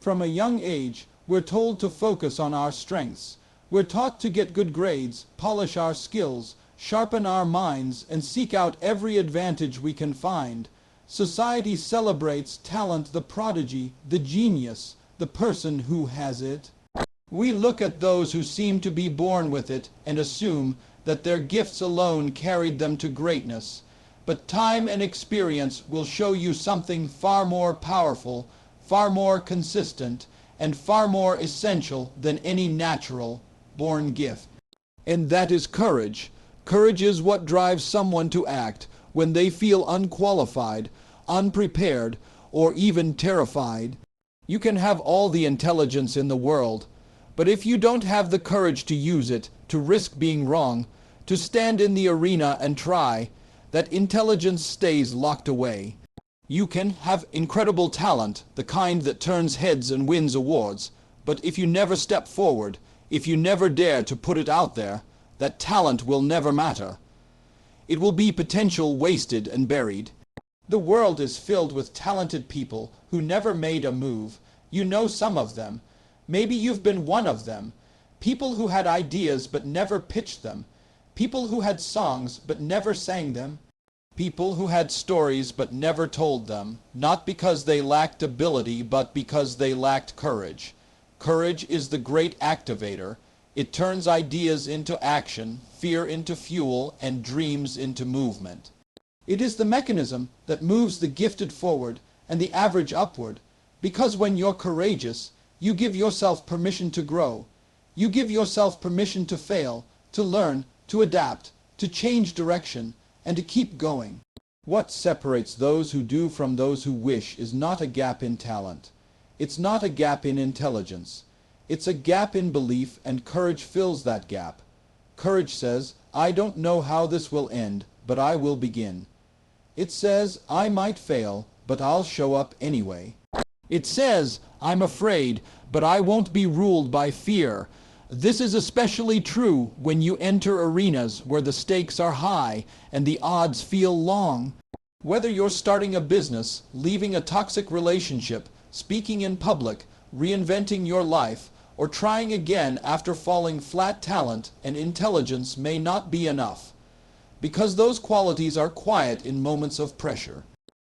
From a young age, we're told to focus on our strengths. We're taught to get good grades, polish our skills, sharpen our minds, and seek out every advantage we can find. Society celebrates talent, the prodigy, the genius, the person who has it. We look at those who seem to be born with it and assume that their gifts alone carried them to greatness. But time and experience will show you something far more powerful, far more consistent, and far more essential than any natural born gift. And that is courage. Courage is what drives someone to act when they feel unqualified, unprepared, or even terrified. You can have all the intelligence in the world, but if you don't have the courage to use it, to risk being wrong, to stand in the arena and try, that intelligence stays locked away. You can have incredible talent, the kind that turns heads and wins awards, but if you never step forward, if you never dare to put it out there, that talent will never matter. It will be potential wasted and buried. The world is filled with talented people who never made a move. You know some of them. Maybe you've been one of them. People who had ideas but never pitched them. People who had songs but never sang them. People who had stories but never told them, not because they lacked ability, but because they lacked courage. Courage is the great activator. It turns ideas into action, fear into fuel, and dreams into movement. It is the mechanism that moves the gifted forward and the average upward, because when you're courageous, you give yourself permission to grow. You give yourself permission to fail, to learn, to adapt, to change direction, and to keep going. What separates those who do from those who wish is not a gap in talent. It's not a gap in intelligence. It's a gap in belief, and courage fills that gap. Courage says, I don't know how this will end, but I will begin. It says, I might fail, but I'll show up anyway. It says, I'm afraid, but I won't be ruled by fear. This is especially true when you enter arenas where the stakes are high and the odds feel long. Whether you're starting a business, leaving a toxic relationship, speaking in public, reinventing your life, or trying again after falling flat, talent and intelligence may not be enough. Because those qualities are quiet in moments of pressure.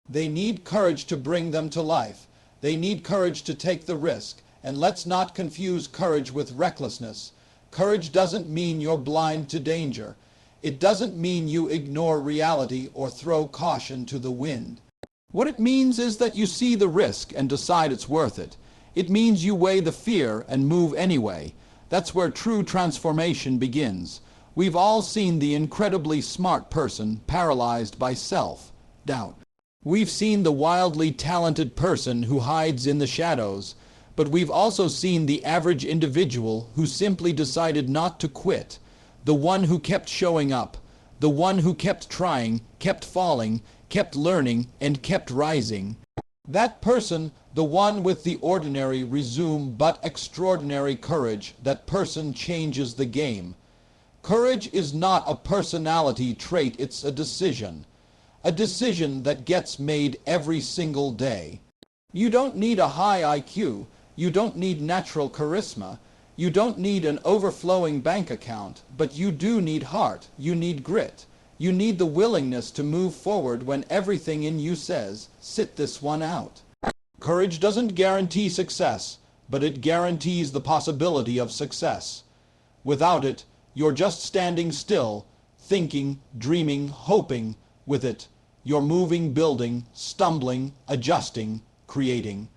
They need courage to bring them to life. They need courage to take the risk. And let's not confuse courage with recklessness. Courage doesn't mean you're blind to danger. It doesn't mean you ignore reality or throw caution to the wind. What it means is that you see the risk and decide it's worth it. It means you weigh the fear and move anyway. That's where true transformation begins. We've all seen the incredibly smart person paralyzed by self-doubt. We've seen the wildly talented person who hides in the shadows. But we've also seen the average individual who simply decided not to quit, the one who kept showing up, the one who kept trying, kept falling, kept learning, and kept rising. That person, the one with the ordinary, resume but extraordinary courage, that person changes the game. Courage is not a personality trait, it's a decision that gets made every single day. You don't need a high IQ. You don't need natural charisma. You don't need an overflowing bank account, but you do need heart. You need grit. You need the willingness to move forward when everything in you says, sit this one out. Courage doesn't guarantee success, but it guarantees the possibility of success. Without it, you're just standing still, thinking, dreaming, hoping. With it, you're moving, building, stumbling, adjusting, creating.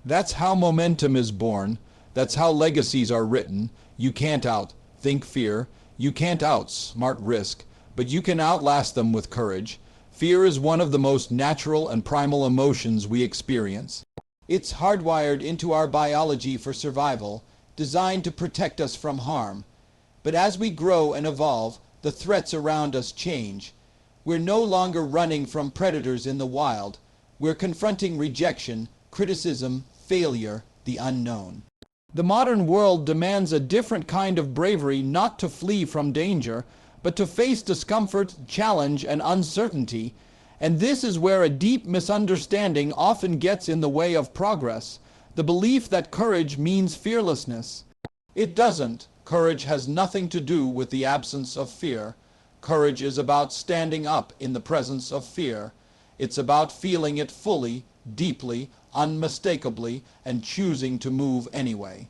That's how momentum is born. That's how legacies are written. You can't outthink fear. You can't outsmart risk, but you can outlast them with courage. Fear is one of the most natural and primal emotions we experience. It's hardwired into our biology for survival, designed to protect us from harm. But as we grow and evolve, the threats around us change. We're no longer running from predators in the wild. We're confronting rejection, criticism, failure, the unknown. The modern world demands a different kind of bravery, not to flee from danger, but to face discomfort, challenge, and uncertainty. And this is where a deep misunderstanding often gets in the way of progress. the belief that courage means fearlessness. It doesn't. Courage has nothing to do with the absence of fear. Courage is about standing up in the presence of fear. It's about feeling it fully, deeply, unmistakably, and choosing to move anyway.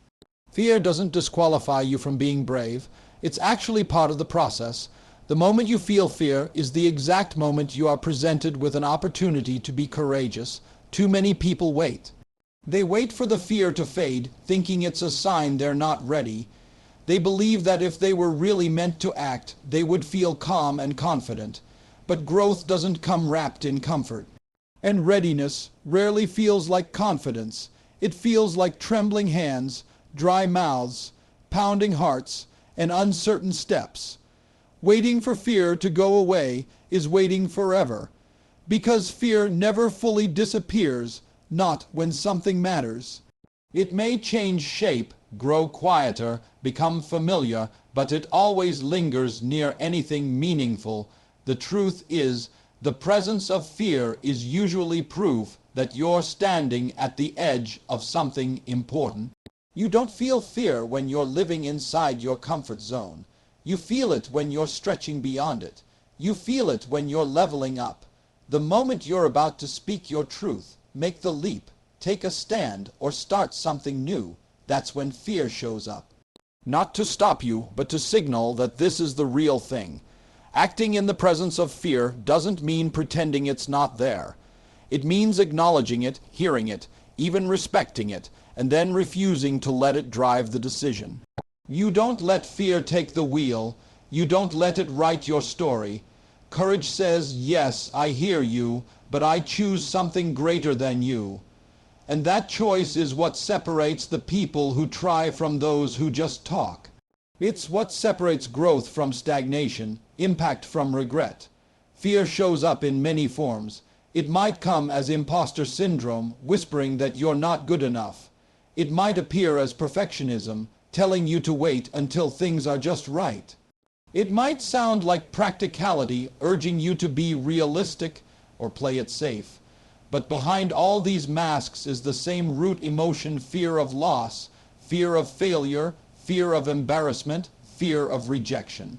Fear doesn't disqualify you from being brave. It's actually part of the process. The moment you feel fear is the exact moment you are presented with an opportunity to be courageous. Too many people wait. They wait for the fear to fade, thinking it's a sign they're not ready. They believe that if they were really meant to act, they would feel calm and confident. But growth doesn't come wrapped in comfort. And readiness rarely feels like confidence. It feels like trembling hands, dry mouths, pounding hearts, and uncertain steps. Waiting for fear to go away is waiting forever, because fear never fully disappears, not when something matters. It may change shape, grow quieter, become familiar, but it always lingers near anything meaningful. The truth is, the presence of fear is usually proof that you're standing at the edge of something important. You don't feel fear when you're living inside your comfort zone. You feel it when you're stretching beyond it. You feel it when you're leveling up. The moment you're about to speak your truth, make the leap, take a stand, or start something new, that's when fear shows up. Not to stop you, but to signal that this is the real thing. Acting in the presence of fear doesn't mean pretending it's not there. It means acknowledging it, hearing it, even respecting it, and then refusing to let it drive the decision. You don't let fear take the wheel. You don't let it write your story. Courage says, yes, I hear you, but I choose something greater than you. And that choice is what separates the people who try from those who just talk. It's what separates growth from stagnation, impact from regret. Fear shows up in many forms. It might come as imposter syndrome, whispering that you're not good enough. It might appear as perfectionism, telling you to wait until things are just right. It might sound like practicality, urging you to be realistic or play it safe. But behind all these masks is the same root emotion: fear of loss, fear of failure, fear of embarrassment, fear of rejection.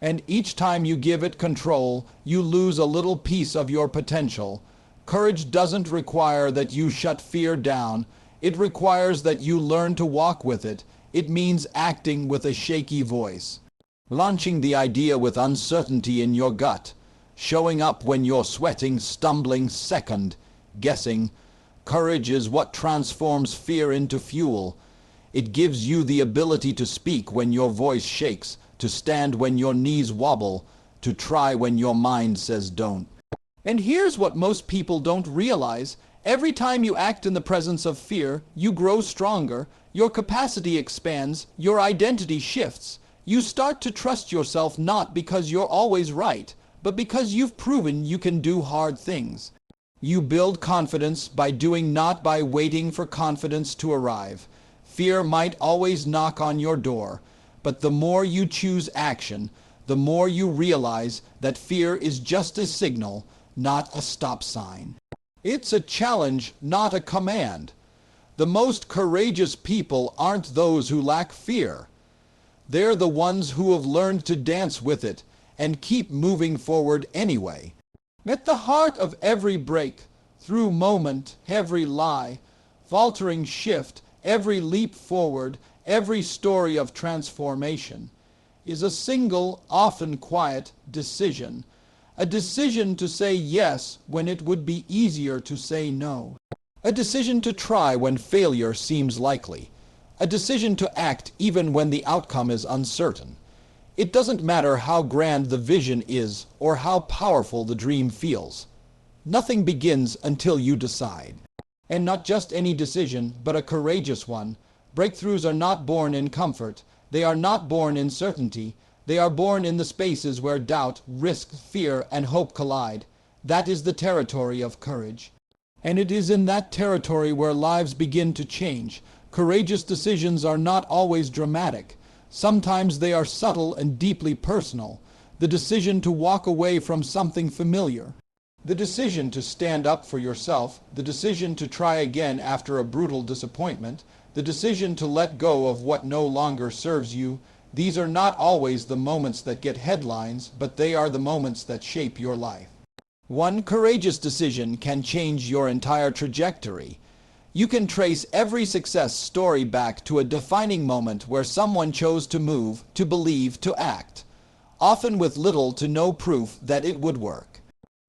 And each time you give it control, you lose a little piece of your potential. Courage doesn't require that you shut fear down. It requires that you learn to walk with it. It means acting with a shaky voice, launching the idea with uncertainty in your gut, showing up when you're sweating, stumbling, second guessing. Courage is what transforms fear into fuel. It gives you the ability to speak when your voice shakes, to stand when your knees wobble, to try when your mind says don't. And here's what most people don't realize. Every time you act in the presence of fear, you grow stronger, your capacity expands, your identity shifts. You start to trust yourself not because you're always right, but because you've proven you can do hard things. You build confidence by doing, not by waiting for confidence to arrive. Fear might always knock on your door, but the more you choose action, the more you realize that fear is just a signal, not a stop sign. It's a challenge, not a command. The most courageous people aren't those who lack fear. They're the ones who have learned to dance with it and keep moving forward anyway. At the heart of every break, through moment, every lie, faltering shift, every leap forward, every story of transformation, is a single, often quiet decision. A decision to say yes when it would be easier to say no. A decision to try when failure seems likely. A decision to act even when the outcome is uncertain. It doesn't matter how grand the vision is or how powerful the dream feels. Nothing begins until you decide. And not just any decision, but a courageous one. Breakthroughs are not born in comfort. They are not born in certainty. They are born in the spaces where doubt, risk, fear, and hope collide. That is the territory of courage. And it is in that territory where lives begin to change. Courageous decisions are not always dramatic. Sometimes they are subtle and deeply personal. The decision to walk away from something familiar. The decision to stand up for yourself, the decision to try again after a brutal disappointment, the decision to let go of what no longer serves you, these are not always the moments that get headlines, but they are the moments that shape your life. One courageous decision can change your entire trajectory. You can trace every success story back to a defining moment where someone chose to move, to believe, to act, often with little to no proof that it would work.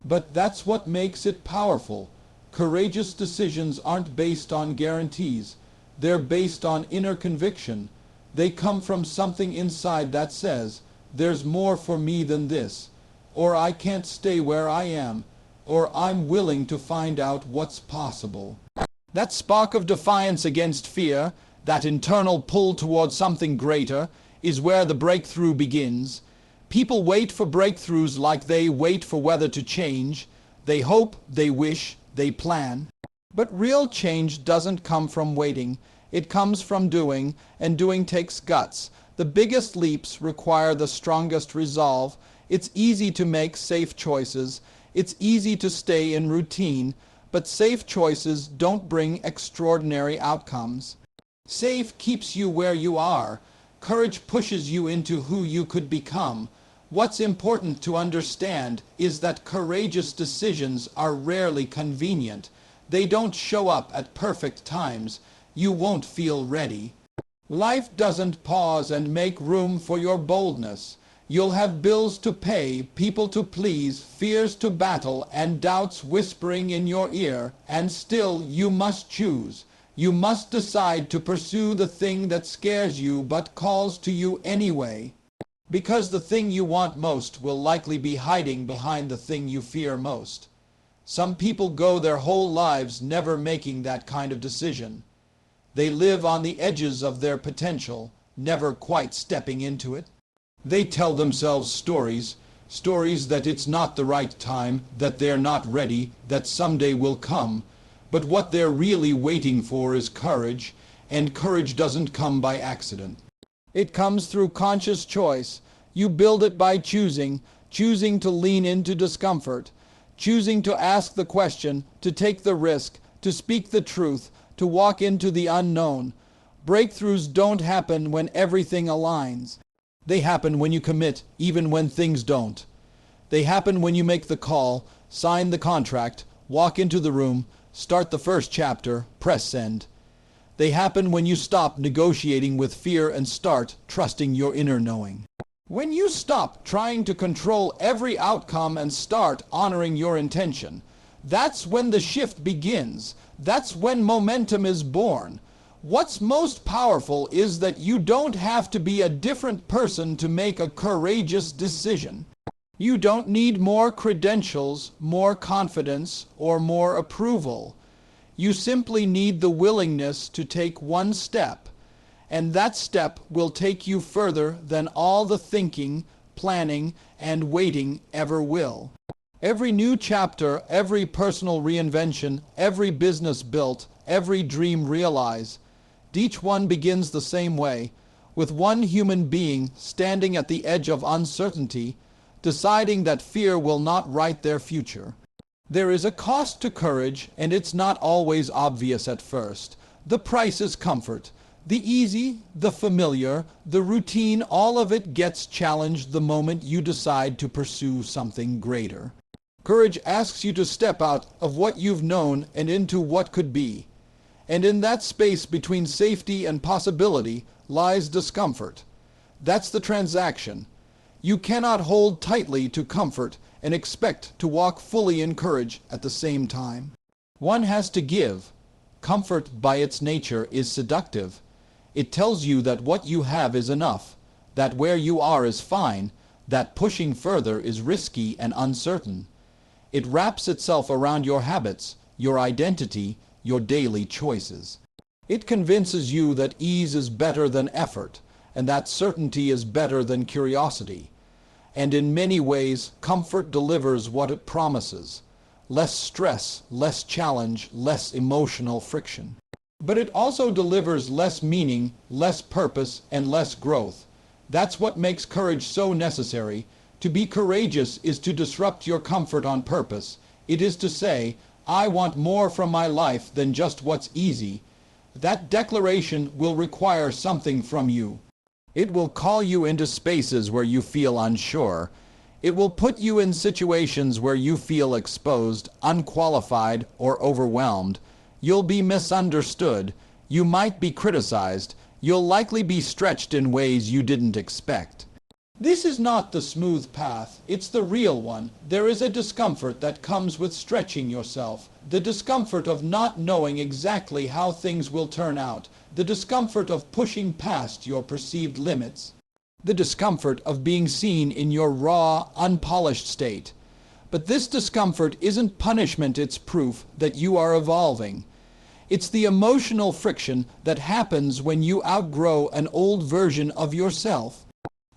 But that's what makes it powerful. Courageous decisions aren't based on guarantees. They're based on inner conviction. They come from something inside that says, there's more for me than this, or I can't stay where I am, or I'm willing to find out what's possible. That spark of defiance against fear, that internal pull towards something greater, is where the breakthrough begins. People wait for breakthroughs like they wait for weather to change. They hope, they wish, they plan. But real change doesn't come from waiting. It comes from doing, and doing takes guts. The biggest leaps require the strongest resolve. It's easy to make safe choices. It's easy to stay in routine, but safe choices don't bring extraordinary outcomes. Safe keeps you where you are. Courage pushes you into who you could become. What's important to understand is that courageous decisions are rarely convenient. They don't show up at perfect times. You won't feel ready. Life doesn't pause and make room for your boldness. You'll have bills to pay, people to please, fears to battle, and doubts whispering in your ear, and still you must choose. You must decide to pursue the thing that scares you but calls to you anyway. Because the thing you want most will likely be hiding behind the thing you fear most. Some people go their whole lives never making that kind of decision. They live on the edges of their potential, never quite stepping into it. They tell themselves stories that it's not the right time, that they're not ready, that someday will come. But what they're really waiting for is courage, and courage doesn't come by accident. It comes through conscious choice. You build it by choosing to lean into discomfort, choosing to ask the question, to take the risk, to speak the truth, to walk into the unknown. Breakthroughs don't happen when everything aligns. They happen when you commit, even when things don't. They happen when you make the call, sign the contract, walk into the room, start the first chapter, press send. They happen when you stop negotiating with fear and start trusting your inner knowing. When you stop trying to control every outcome and start honoring your intention, that's when the shift begins. That's when momentum is born. What's most powerful is that you don't have to be a different person to make a courageous decision. You don't need more credentials, more confidence, or more approval. You simply need the willingness to take one step, and that step will take you further than all the thinking, planning, and waiting ever will. Every new chapter, every personal reinvention, every business built, every dream realized, each one begins the same way, with one human being standing at the edge of uncertainty, deciding that fear will not write their future. There is a cost to courage, and it's not always obvious at first. The price is comfort. The easy, the familiar, the routine, all of it gets challenged the moment you decide to pursue something greater. Courage asks you to step out of what you've known and into what could be. And in that space between safety and possibility lies discomfort. That's the transaction. You cannot hold tightly to comfort and expect to walk fully in courage at the same time. One has to give. Comfort by its nature is seductive. It tells you that what you have is enough, that where you are is fine, that pushing further is risky and uncertain. It wraps itself around your habits, your identity, your daily choices. It convinces you that ease is better than effort, and that certainty is better than curiosity. And in many ways, comfort delivers what it promises. Less stress, less challenge, less emotional friction. But it also delivers less meaning, less purpose, and less growth. That's what makes courage so necessary. To be courageous is to disrupt your comfort on purpose. It is to say, I want more from my life than just what's easy. That declaration will require something from you. It will call you into spaces where you feel unsure. It will put you in situations where you feel exposed, unqualified, or overwhelmed. You'll be misunderstood. You might be criticized. You'll likely be stretched in ways you didn't expect. This is not the smooth path, it's the real one. There is a discomfort that comes with stretching yourself. The discomfort of not knowing exactly how things will turn out. The discomfort of pushing past your perceived limits. The discomfort of being seen in your raw, unpolished state. But this discomfort isn't punishment, it's proof that you are evolving. It's the emotional friction that happens when you outgrow an old version of yourself.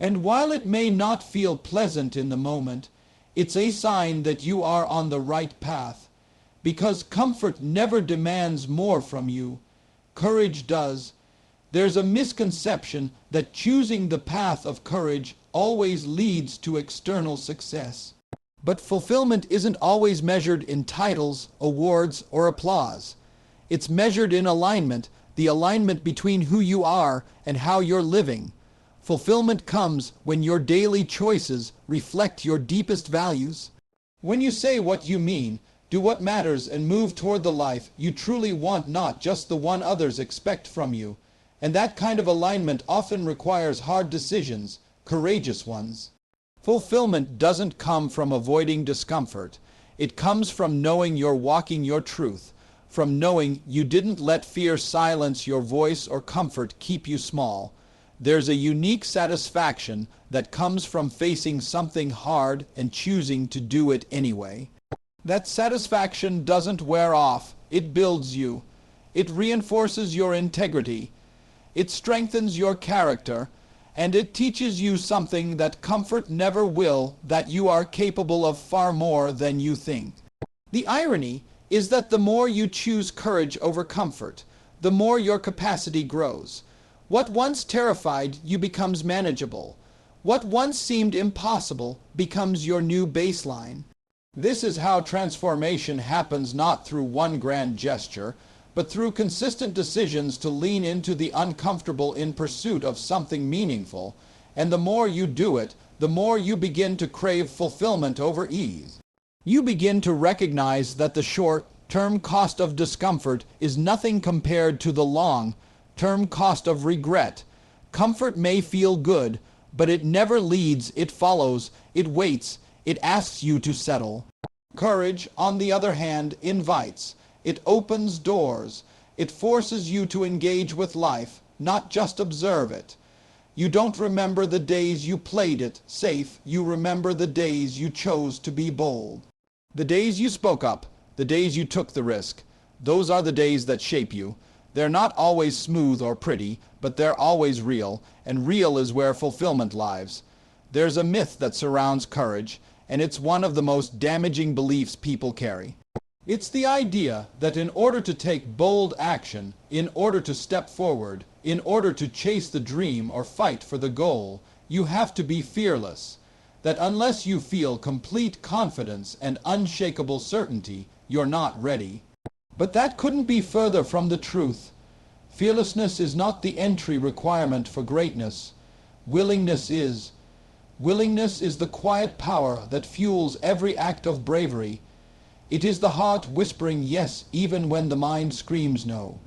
And while it may not feel pleasant in the moment, it's a sign that you are on the right path. Because comfort never demands more from you. Courage does. There's a misconception that choosing the path of courage always leads to external success. But fulfillment isn't always measured in titles, awards, or applause. It's measured in alignment, the alignment between who you are and how you're living. Fulfillment comes when your daily choices reflect your deepest values. When you say what you mean, do what matters, and move toward the life you truly want, not just the one others expect from you. And that kind of alignment often requires hard decisions, courageous ones. Fulfillment doesn't come from avoiding discomfort. It comes from knowing you're walking your truth, from knowing you didn't let fear silence your voice or comfort keep you small. There's a unique satisfaction that comes from facing something hard and choosing to do it anyway. That satisfaction doesn't wear off. It builds you. It reinforces your integrity. It strengthens your character. And it teaches you something that comfort never will, that you are capable of far more than you think. The irony is that the more you choose courage over comfort, the more your capacity grows. What once terrified you becomes manageable. What once seemed impossible becomes your new baseline. This is how transformation happens, not through one grand gesture, but through consistent decisions to lean into the uncomfortable in pursuit of something meaningful. And the more you do it, the more you begin to crave fulfillment over ease. You begin to recognize that the short-term cost of discomfort is nothing compared to the long-term cost of regret. Comfort may feel good, but it never leads, it follows, it waits, it asks you to settle. Courage, on the other hand, invites. It opens doors. It forces you to engage with life, not just observe it. You don't remember the days you played it safe. You remember the days you chose to be bold. The days you spoke up, the days you took the risk. Those are the days that shape you. They're not always smooth or pretty, but they're always real, and real is where fulfillment lies. There's a myth that surrounds courage, and it's one of the most damaging beliefs people carry. It's the idea that in order to take bold action, in order to step forward, in order to chase the dream or fight for the goal, you have to be fearless. That unless you feel complete confidence and unshakable certainty, you're not ready. But that couldn't be further from the truth. Fearlessness is not the entry requirement for greatness. Willingness is. Willingness is the quiet power that fuels every act of bravery. It is the heart whispering yes even when the mind screams no.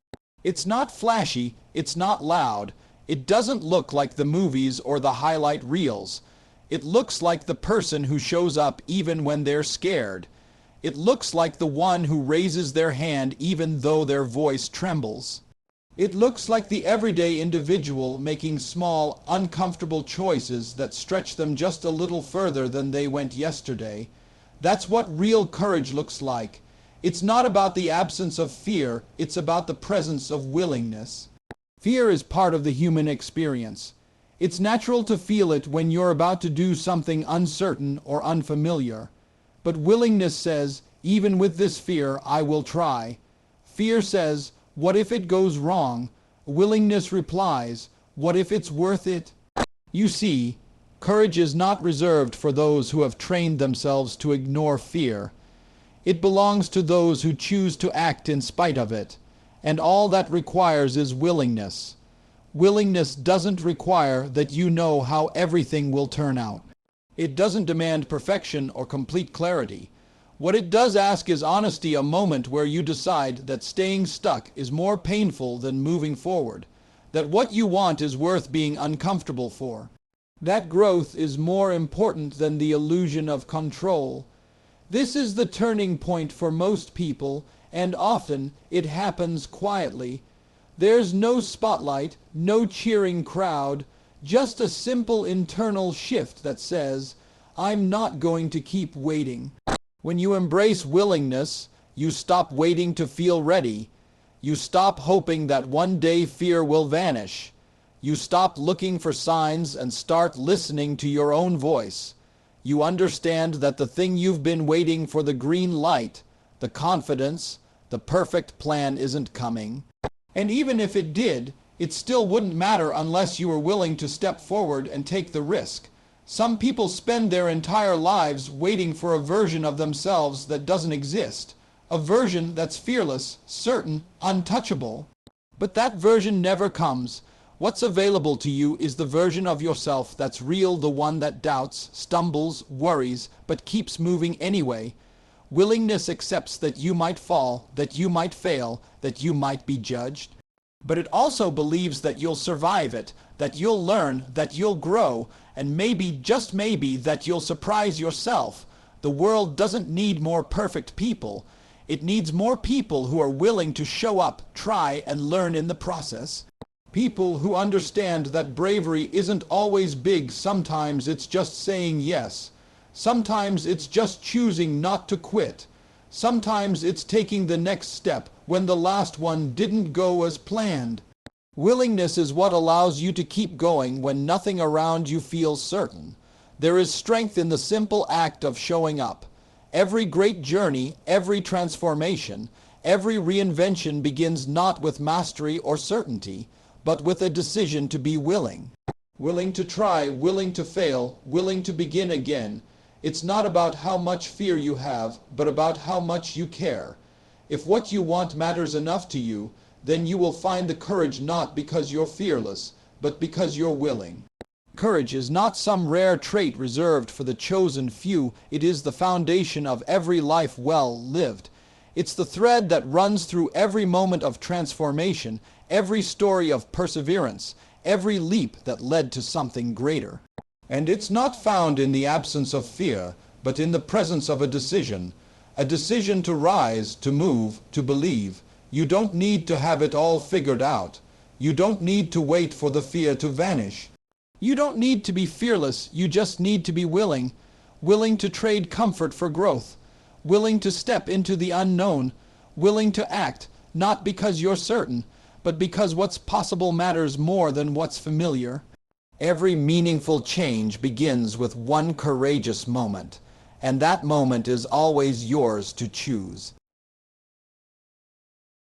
It's not flashy, it's not loud. It doesn't look like the movies or the highlight reels. It looks like the person who shows up even when they're scared. It looks like the one who raises their hand even though their voice trembles. It looks like the everyday individual making small, uncomfortable choices that stretch them just a little further than they went yesterday. That's what real courage looks like. It's not about the absence of fear, it's about the presence of willingness. Fear is part of the human experience. It's natural to feel it when you're about to do something uncertain or unfamiliar. But willingness says, even with this fear, I will try. Fear says, what if it goes wrong? Willingness replies, what if it's worth it? You see, courage is not reserved for those who have trained themselves to ignore fear. It belongs to those who choose to act in spite of it. And all that requires is willingness. Willingness doesn't require that you know how everything will turn out. It doesn't demand perfection or complete clarity. What it does ask is honesty, a moment where you decide that staying stuck is more painful than moving forward, that what you want is worth being uncomfortable for. That growth is more important than the illusion of control. This is the turning point for most people, and often it happens quietly. There's no spotlight, no cheering crowd, just a simple internal shift that says, I'm not going to keep waiting. When you embrace willingness, you stop waiting to feel ready. You stop hoping that one day fear will vanish. You stop looking for signs and start listening to your own voice. You understand that the thing you've been waiting for, the green light, the confidence, the perfect plan isn't coming. And even if it did, it still wouldn't matter unless you were willing to step forward and take the risk. Some people spend their entire lives waiting for a version of themselves that doesn't exist. A version that's fearless, certain, untouchable. But that version never comes. What's available to you is the version of yourself that's real, the one that doubts, stumbles, worries, but keeps moving anyway. Willingness accepts that you might fall, that you might fail, that you might be judged. But it also believes that you'll survive it, that you'll learn, that you'll grow, and maybe, just maybe, that you'll surprise yourself. The world doesn't need more perfect people. It needs more people who are willing to show up, try, and learn in the process. People who understand that bravery isn't always big. Sometimes it's just saying yes. Sometimes it's just choosing not to quit. Sometimes it's taking the next step when the last one didn't go as planned. Willingness is what allows you to keep going when nothing around you feels certain. There is strength in the simple act of showing up. Every great journey, every transformation, every reinvention begins not with mastery or certainty, but with a decision to be willing. Willing to try, willing to fail, willing to begin again. It's not about how much fear you have, but about how much you care. If what you want matters enough to you, then you will find the courage, not because you're fearless, but because you're willing. Courage is not some rare trait reserved for the chosen few. It is the foundation of every life well lived. It's the thread that runs through every moment of transformation, every story of perseverance, every leap that led to something greater. And it's not found in the absence of fear, but in the presence of a decision to rise, to move, to believe. You don't need to have it all figured out. You don't need to wait for the fear to vanish. You don't need to be fearless, you just need to be willing. Willing to trade comfort for growth. Willing to step into the unknown. Willing to act, not because you're certain, but because what's possible matters more than what's familiar. Every meaningful change begins with one courageous moment, and that moment is always yours to choose.